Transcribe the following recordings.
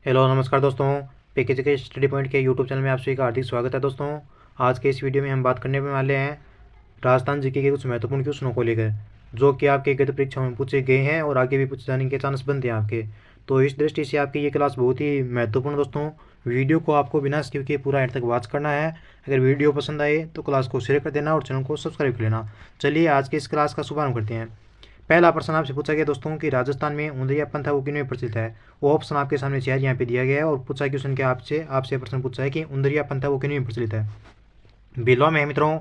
Hello नमस्कार दोस्तों। Package के स्टडी पॉइंट के यूट्यूब चैनल में आप सभी का हार्दिक स्वागत है दोस्तों। आज के इस वीडियो में हम बात करने वाले हैं राजस्थान जीके के कुछ महत्वपूर्ण क्वेश्चनों को लेकर, जो कि आपके गत परीक्षाओं में पूछे गए हैं और आगे भी पूछे जाने के चांस बनते हैं आपके। तो इस दृष्टि से आपकी ये क्लास बहुत ही महत्वपूर्ण दोस्तों। वीडियो को आपको बिना स्किप किए पूरा एंड तक वॉच करना है। अगर वीडियो पसंद आए तो क्लास को शेयर कर देना और चैनल को सब्सक्राइब कर लेना। चलिए आज की इस क्लास का शुभारंभ करते हैं। पहला प्रश्न आपसे पूछा गया दोस्तों कि राजस्थान में उंदरिया पंथ है वो किन में प्रचलित है। वो ऑप्शन आपके सामने चार यहाँ पे दिया गया है और पूछा क्वेश्चन के आपसे आपसे प्रश्न पूछा है कि उंदरिया पंथ है वो किन में प्रचलित है। बिलवा में है मित्रों,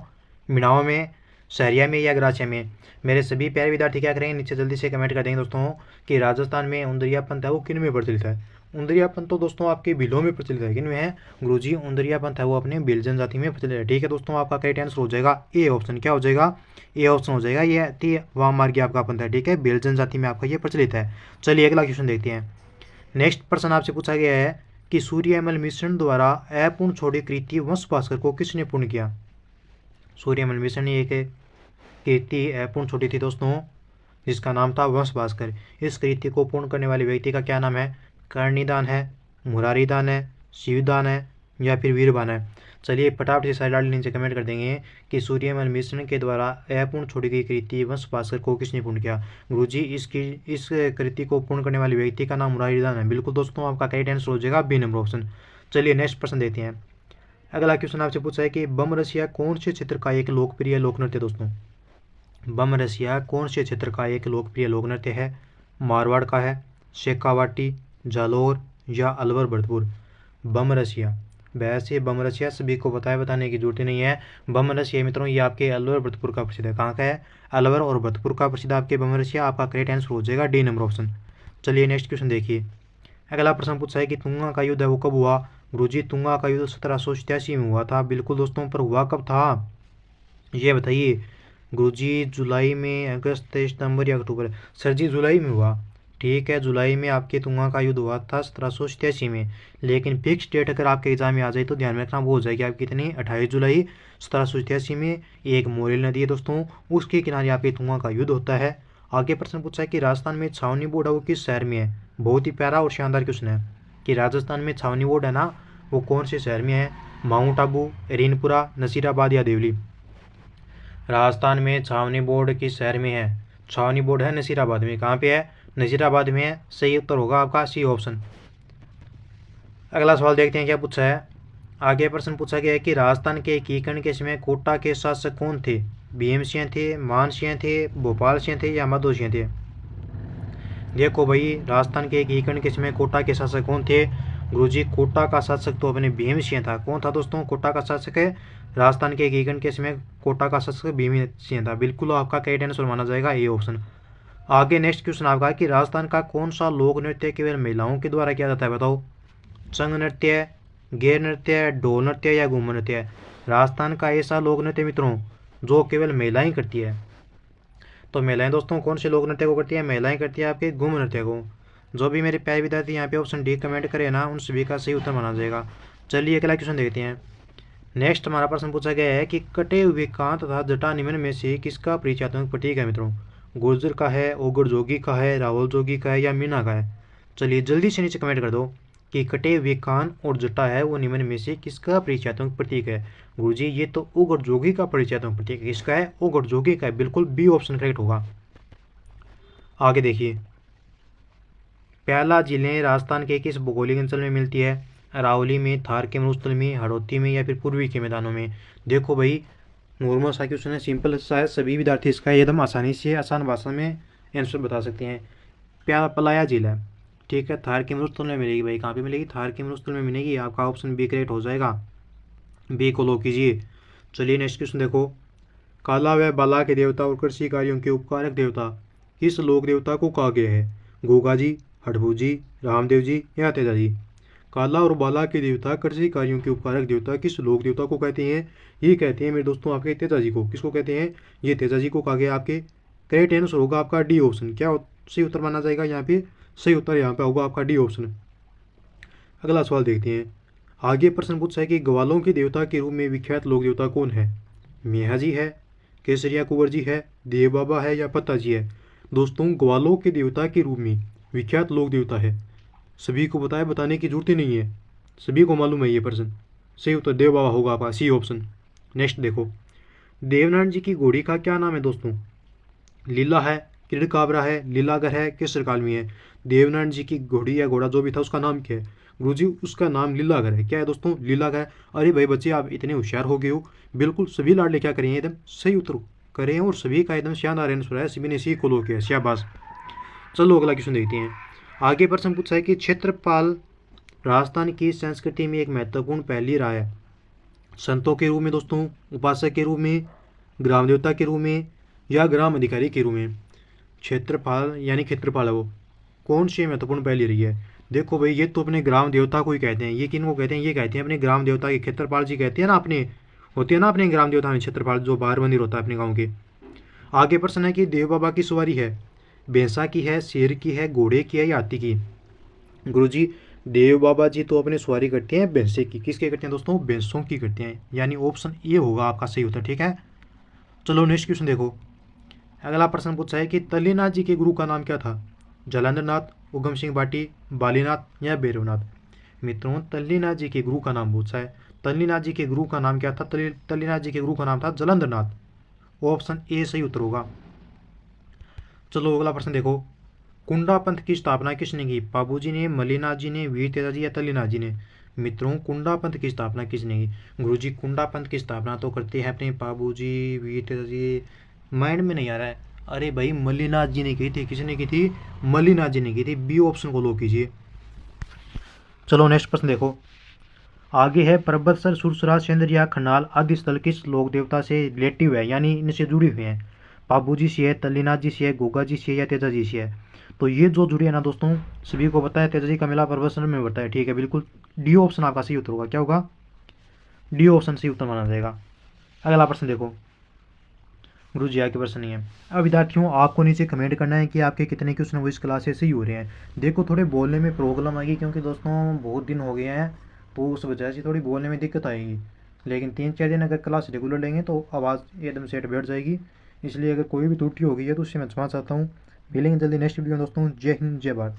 मिनाओं में, सहरिया में या गरासिया में। मेरे सभी प्यारे विद्यार्थी क्या करेंगे, नीचे जल्दी से कमेंट कर देंगे दोस्तों कि राजस्थान में उंदरिया पंथ है वो किन में प्रचलित है। उंदरिया पंथ तो दोस्तों आपके बिलों में प्रचलित है। किन में है गुरुजी? उंदरिया पंथ है वो अपने बिल जनजाति में प्रचलित है। ठीक है दोस्तों, आपका करेक्ट आंसर हो जाएगा ए ऑप्शन। क्या हो जाएगा? ए ऑप्शन हो जाएगा। ये अति वाममार्गी आपका पंथ है। ठीक है, बिल जनजाति में आपका ये प्रचलित है। चलिए अगला क्वेश्चन देखते हैं। नेक्स्ट प्रश्न आपसे पूछा गया है कि सूर्यमल मिश्रण द्वारा अपूर्ण छोड़ी कृति वंश भास्कर को किसने पूर्ण किया। सूर्यमल मिश्रण ने एक कृति अपूर्ण छोड़ी थी दोस्तों, जिसका नाम था वंश भास्कर। इस कृति को पूर्ण करने वाले व्यक्ति का क्या नाम है? कर्णिदान है, मुरारीदान है, शिवदान है या फिर वीरबान है। चलिए फटाफट से सारे लाल नीचे कमेंट कर देंगे कि सूर्यमल मिश्रण के द्वारा अपूर्ण छोड़ी गई कृति वंश भास्कर को किसने पूर्ण किया। गुरुजी इस कृति को पूर्ण करने वाले व्यक्ति का नाम मुरारीदान है। बिल्कुल दोस्तों, आपका करेक्ट आंसर हो जाएगा बी नंबर ऑप्शन। चलिए नेक्स्ट प्रश्न देते हैं। अगला क्वेश्चन आपसे पूछा है कि बम रसिया कौन से क्षेत्र का एक लोकप्रिय लोक नृत्य दोस्तों। बम रसिया कौन से क्षेत्र का एक लोकप्रिय लोक नृत्य है? मारवाड़ का है, शेखावाटी, जालौर या अलवर भरतपुर। बम रसिया, वैसे बम रसिया सभी को बताने की जरूरत नहीं है। बम रसिया मित्रों ये आपके अलवर भरतपुर का प्रसिद्ध है। कहाँ का है? अलवर और भरतपुर का प्रसिद्ध आपके बम रसिया। आपका करेक्ट आंसर हो जाएगा डी नंबर ऑप्शन। चलिए नेक्स्ट क्वेश्चन देखिए। अगला प्रश्न पूछा है कि तुंगा का युद्ध है वो कब हुआ। गुरुजी तुंगा का युद्ध 1787 में हुआ था। बिल्कुल दोस्तों, पर हुआ कब था ये बताइए। गुरुजी जुलाई में, अगस्त, सितंबर या अक्टूबर? सर जी जुलाई में हुआ। ठीक है, जुलाई में आपके तुंगा का युद्ध हुआ था 1787 में। लेकिन फिक्स डेट अगर आपके एग्जाम में आ जाए तो ध्यान में रखना, वो हो जाएगी आपकी कितनी? 28 जुलाई 1787 में। एक मोरेल नदी है दोस्तों, उसके किनारे आपके तुंगा का युद्ध होता है। आगे प्रश्न पूछा है कि राजस्थान में छावनी बोर्ड है वो किस शहर में है। बहुत ही प्यारा और शानदार क्वेश्चन है कि राजस्थान में छावनी बोर्ड है ना, वो कौन से शहर में है? माउंट आबू, एरीनपुरा, नसीराबाद या देवली। राजस्थान में छावनी बोर्ड किस शहर में है? छावनी बोर्ड है नसीराबाद में। कहाँ पे है? नसीराबाद में है। सही उत्तर होगा आपका सी ऑप्शन। अगला सवाल देखते हैं क्या पूछा है। आगे प्रश्न पूछा गया है कि राजस्थान के एकीकरण के समय कोटा के शासक कौन थे। भीम सिंह थे, मान सिंह थे, भोपाल सिंह थे या माधो सिंह थे। देखो भाई, राजस्थान के एकीकरण के समय कोटा के शासक कौन थे। गुरुजी कोटा का शासक तो अपने भीम सिंह था। कौन था दोस्तों कोटा का शासक है? राजस्थान के एकीकरण के समय कोटा का शासक भीम सिंह था। बिल्कुल आपका करेक्ट आंसर माना जाएगा ए ऑप्शन। आगे नेक्स्ट क्वेश्चन आपका कि राजस्थान का कौन सा लोक नृत्य केवल महिलाओं के द्वारा किया जाता है बताओ। संघ नृत्य, गैर नृत्य, ढोल नृत्य या घूमर नृत्य। राजस्थान का ऐसा लोक नृत्य मित्रों जो केवल महिलाएं करती है। तो महिलाएं दोस्तों कौन से लोक नृत्य को करती है? महिलाएं करती है आपके घूमर नृत्य को। जो भी मेरे प्यारे विद्यार्थी यहाँ पे ऑप्शन डी कमेंट करे ना, उन सभी का सही उत्तर माना जाएगा। चलिए अगला क्वेश्चन देखते हैं। नेक्स्ट हमारा प्रश्न पूछा गया है कि कटे हुए कांत तथा जटा निम्न में से किसका परिचयात्मक प्रतीक है मित्रों। गुर्जर का है, ओगड़ जोगी का है, रावल जोगी का है या मीना का है। चलिए जल्दी से नीचे कमेंट कर दो कि कटे हुए कान और जटा है वो निम्न में से किसका परिचयात्मक प्रतीक है। गुरुजी ये तो ओगड़ जोगी का परिचयात्मक प्रतीक है। किसका है? ओगड़ जोगी का है। बिल्कुल बी ऑप्शन करेक्ट होगा। आगे देखिए। प्याला झीलें राजस्थान के किस भौगोलिक अंचल में मिलती है। अरावली में, थार के मरुस्थल में, हड़ौती में या फिर पूर्वी के मैदानों में। देखो भाई, नॉर्मल सा क्वेश्चन है, सिंपल सा है, सभी विद्यार्थी इसका एकदम आसानी से आसान भाषा में आंसर बता सकते हैं। पलाया झील है, ठीक है, थार के मरुस्थल में मिलेगी भाई। कहाँ पे मिलेगी? थार के मरुस्थल में मिलेगी। आपका ऑप्शन बी करेक्ट हो जाएगा। बी को लो कीजिए। चलिए नेक्स्ट क्वेश्चन देखो। काला व बाला के देवता और कृषि कार्यों के उपकारक देवता किस लोक देवता को कहा गया है। गोगा जी, हडभू जी, रामदेव जी या तेजा जी। काला और बाला के देवता, कृषि कार्यों के उपकारक देवता किस लोक देवता को कहते हैं। ये कहते हैं मेरे दोस्तों आपके तेजा जी को। किसको कहते हैं? ये तेजा जी को कहा गया। आपके करेक्ट आंसर होगा आपका डी ऑप्शन। क्या सही उत्तर माना जाएगा यहाँ पे? सही उत्तर यहाँ पे होगा आपका डी ऑप्शन। अगला सवाल देखते हैं। आगे प्रश्न पूछा है कि ग्वालों के देवता के रूप में विख्यात लोक देवता कौन है। मियाँ जी है, केसरिया कुंवर जी है, देव बाबा है या पत्ता जी है। दोस्तों ग्वालों के देवता के रूप में विख्यात लोक देवता है सभी को बताए, बताने की जरूरत ही नहीं है, सभी को मालूम है ये प्रश्न। सही उत्तर देव बाबा होगा आपका, सी ऑप्शन। नेक्स्ट देखो, देवनारायण जी की घोड़ी का क्या नाम है दोस्तों? लीला है, किरकाबरा है, लीलागर है, केसर कालमी है। देवनारायण जी की घोड़ी या घोड़ा जो भी था उसका नाम क्या है? गुरुजी उसका नाम लीलागर है। क्या है दोस्तों? लीलागर। अरे भाई बच्चे आप इतने होशियार हो गए हो, बिल्कुल सभी लाडले क्या करें एकदम सही उत्तर करें और सभी का एकदम शानदार आंसर है, सभी ने सी को लो किया, शाबाश। चलो अगला क्वेश्चन देखते हैं। आगे प्रश्न पूछा है कि क्षेत्रपाल राजस्थान की संस्कृति में एक महत्वपूर्ण पहली रहा है, संतों के रूप में दोस्तों, उपासक के रूप में, ग्राम देवता के रूप में, या ग्राम अधिकारी के रूप में। क्षेत्रपाल यानी क्षेत्रपाल है वो, कौन सी महत्वपूर्ण पहली रही है? देखो भाई ये तो अपने ग्राम देवता को ही कहते हैं, ये किन को कहते हैं? ये कहते हैं अपने ग्राम देवता के, क्षेत्रपाल जी कहते हैं ना अपने, होते हैं ना अपने ग्राम देवता में क्षेत्रपाल, जो बाहर मंदिर होता है अपने गाँव के। आगे प्रश्न है कि देव बाबा की सवारी है, भैंसा की है, शेर की है, घोड़े की है, या हाथी की? गुरुजी देव बाबा जी तो अपने सवारी करते हैं भैंसे की। किसके करते हैं दोस्तों? भैंसों की करते हैं, यानी ऑप्शन ए होगा आपका सही उत्तर। ठीक है, चलो नेक्स्ट क्वेश्चन देखो। अगला प्रश्न पूछा है कि तल्लीनाथ जी के गुरु का नाम क्या था? जालंधर नाथ, उगम सिंह बाटी, बालीनाथ, या भैरवनाथ? मित्रों तल्लीनाथ जी के गुरु का नाम पूछा है, तल्लीनाथ जी के गुरु का नाम क्या था? तल्लीनाथ जी के गुरु का नाम था जालंधर नाथ। ऑप्शन ए सही उत्तर होगा। चलो अगला प्रश्न देखो, कुंडा पंथ की स्थापना किसने की? बाबूजी ने, मल्लीनाथ जी ने, वीर तेजाजी, या तल्लीनाथ जी ने? मित्रों कुंडा पंथ की स्थापना किसने की? गुरुजी कुंडा पंथ की स्थापना तो करते हैं अपने बाबूजी, वीर तेजाजी, माइंड में नहीं आ रहा है। अरे भाई मल्लीनाथ जी ने की थी। किसने की थी? मल्लीनाथ जी ने की थी। बी ऑप्शन को लो कीजिए। चलो नेक्स्ट प्रश्न देखो। आगे है परबतसर, सुरसरा, सेंद्र या खंडाल आदि स्थल किस लोक देवता से रिलेटिव है, यानी इनसे जुड़े हुए हैं? बाबूजी से है, तल्लीनाथ जी से है, गोगा जी से है, या तेजा जी से है? तो ये जो जुड़े हैं ना दोस्तों, सभी को पता है तेजा जी का मेला परबतसर में होता है। ठीक है, बिल्कुल डी ऑप्शन आपका सही उत्तर होगा। क्या होगा? डी ऑप्शन सही उत्तर माना जाएगा। अगला प्रश्न देखो, गुरु जी आगे प्रश्न नहीं है। अब विद्यार्थियों आपको नीचे कमेंट करना है कि आपके कितने क्वेश्चन वो इस क्लास से सही हो रहे हैं। देखो थोड़े बोलने में प्रॉब्लम आएगी क्योंकि दोस्तों बहुत दिन हो गए हैं, तो उस वजह से थोड़ी बोलने में दिक्कत आएगी। लेकिन 3-4 दिन अगर क्लास रेगुलर लेंगे तो आवाज़ एकदम सेट बैठ जाएगी। इसलिए अगर कोई भी त्रुटि हो गई है तो उससे मैं क्षमा चाहता हूँ। मिलेंगे जल्दी नेक्स्ट वीडियो में दोस्तों। जय हिंद, जय भारत।